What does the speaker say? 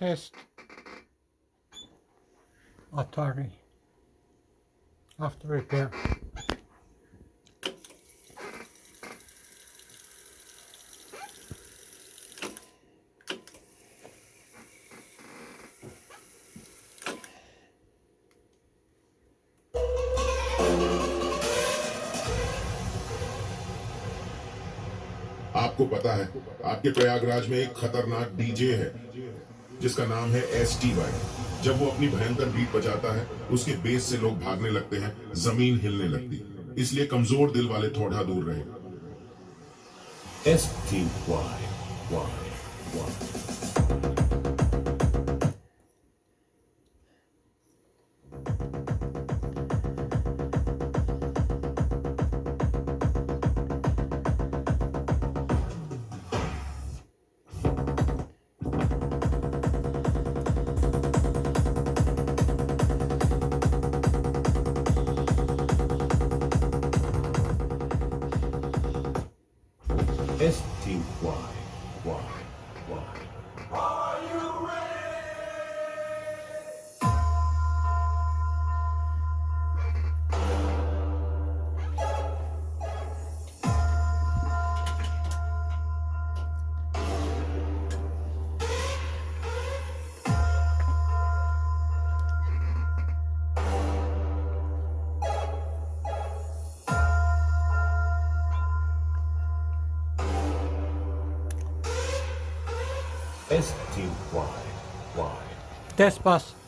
test Otari after repair. आपको पता है आपके प्रयागराज में एक खतरनाक डीजे है जिसका नाम है STY। जब वो अपनी भयंकर बीट बजाता है उसके बेस से लोग भागने लगते हैं, जमीन हिलने लगती। इसलिए कमजोर दिल वाले थोड़ा दूर रहे। STY Test bus.